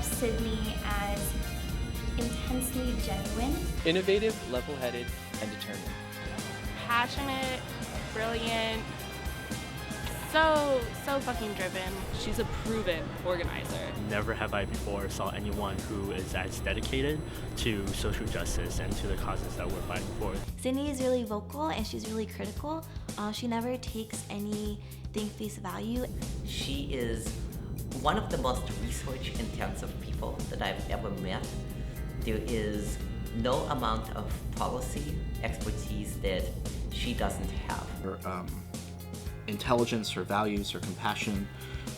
describe Sydney as intensely genuine. Innovative, level-headed, and determined. Passionate, brilliant, so fucking driven. She's a proven organizer. Never have I before saw anyone who is as dedicated to social justice and to the causes that we're fighting for. Sydney is really vocal and she's really critical. She never takes anything face value. She is one of the most research-intensive people that I've ever met. There is no amount of policy expertise that she doesn't have. Her intelligence, her values, her compassion,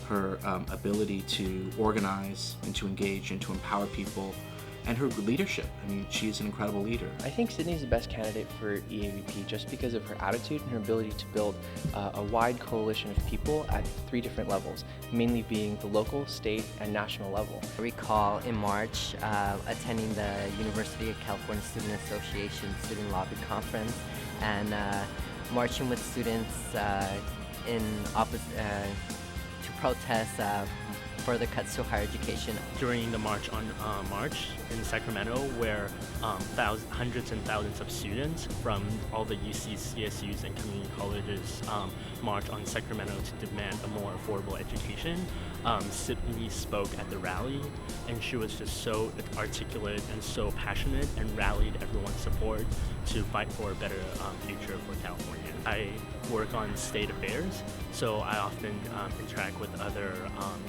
her ability to organize and to engage and to empower people, and her leadership. I mean, she's an incredible leader. I think Sydney's the best candidate for EAVP just because of her attitude and her ability to build a wide coalition of people at 3 different levels, mainly being the local, state, and national level. I recall in March attending the University of California Student Association Student Lobby Conference and marching with students to protest further cuts to higher education. During the March on March in Sacramento, where hundreds and thousands of students from all the UCs, CSUs, and community colleges march on Sacramento to demand a more affordable education, Sydney spoke at the rally, and she was just so articulate and so passionate and rallied everyone's support to fight for a better future for California. I work on state affairs, so I often interact with other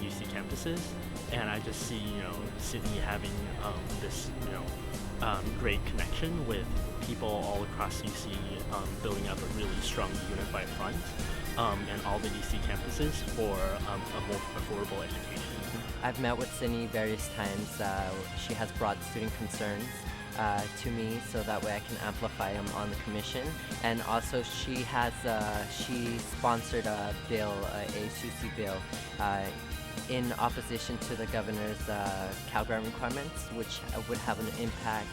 UC campuses, and I just see, Sydney having this, great connection with people all across UC, building up a really strong unified front, and all the UC campuses for a more affordable education. I've met with Sydney various times. She has brought student concerns to me so that way I can amplify them on the commission. And also she sponsored a bill, a ASUC bill, in opposition to the governor's Cal Grant requirements, which would have an impact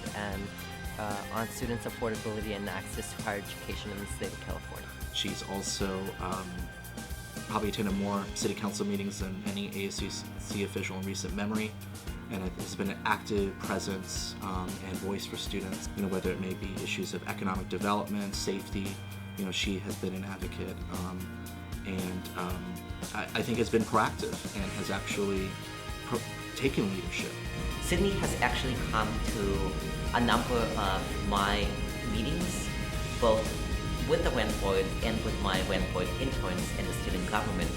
on students' affordability and access to higher education in the state of California. She's also probably attended more city council meetings than any ASUC official in recent memory, and has been an active presence and voice for students, whether it may be issues of economic development, safety. She has been an advocate, and I think has been proactive and has actually taken leadership. Sydney has actually come to a number of my meetings, both with the Rent Board and with my Rent Board interns in the student government.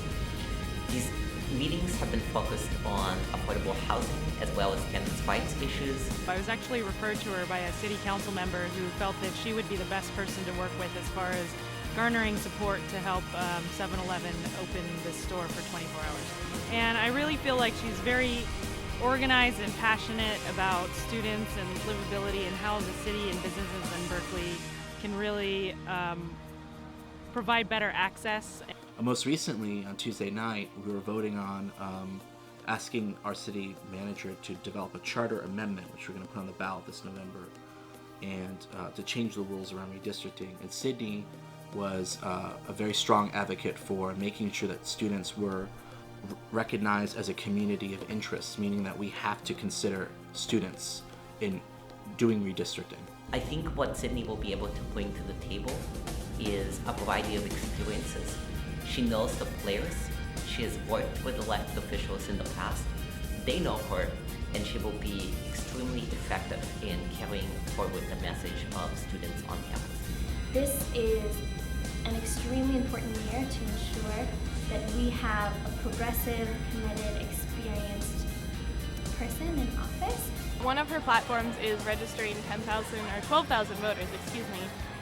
These meetings have been focused on affordable housing as well as campus rights issues. I was actually referred to her by a city council member who felt that she would be the best person to work with as far as garnering support to help 7-Eleven open this store for 24 hours. And I really feel like she's very organized and passionate about students and livability and how the city and businesses in Berkeley can really provide better access. Most recently, on Tuesday night, we were voting on asking our city manager to develop a charter amendment, which we're going to put on the ballot this November, and to change the rules around redistricting. And Sydney was a very strong advocate for making sure that students were recognized as a community of interest, meaning that we have to consider students in doing redistricting. I think what Sydney will be able to bring to the table is a variety of experiences. She knows the players, she has worked with elected officials in the past, they know her, and she will be extremely effective in carrying forward the message of students on campus. This is an extremely important year to ensure that we have a progressive, committed, experienced person in office. One of her platforms is registering 10,000 or 12,000 voters,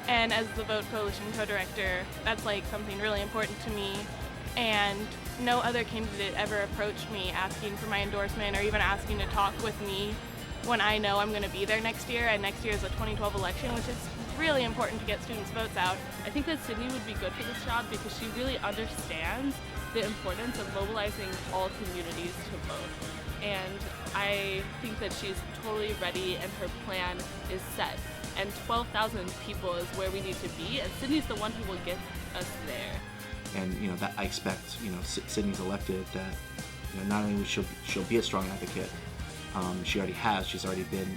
and as the Vote Coalition co-director, that's something really important to me, and no other candidate ever approached me asking for my endorsement or even asking to talk with me when I know I'm going to be there next year, and next year is a 2012 election, which is really important to get students' votes out. I think that Sydney would be good for this job because she really understands the importance of mobilizing all communities to vote. And I think that she's totally ready and her plan is set. And 12,000 people is where we need to be, and Sydney's the one who will get us there. And that I expect, Sydney's elected, that not only she'll be a strong advocate She already has. She's already been,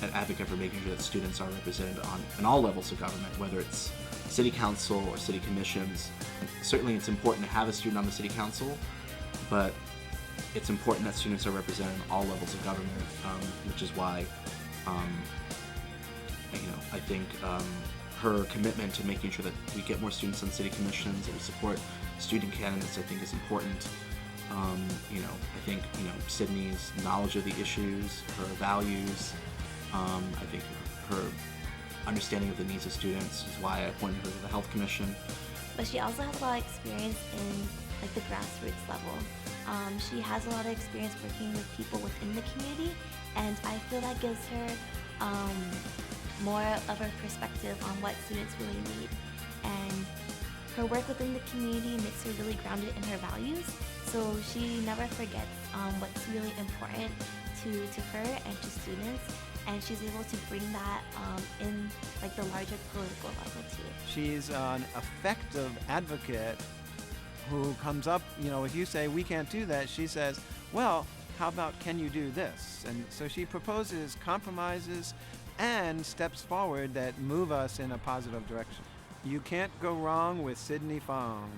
an advocate for making sure that students are represented on all levels of government, whether it's city council or city commissions. Certainly it's important to have a student on the city council, but it's important that students are represented on all levels of government, which is why, I think her commitment to making sure that we get more students on city commissions and we support student candidates, I think is important. I think, Sydney's knowledge of the issues, her values, I think her understanding of the needs of students is why I appointed her to the Health Commission. But she also has a lot of experience in the grassroots level. She has a lot of experience working with people within the community, and I feel that gives her more of a perspective on what students really need. And her work within the community makes her really grounded in her values, so she never forgets what's really important to her and to students, and she's able to bring that in the larger political level too. She's an effective advocate who comes up, if you say we can't do that, she says, well, how about can you do this? And so she proposes compromises and steps forward that move us in a positive direction. You can't go wrong with Sydney Fang.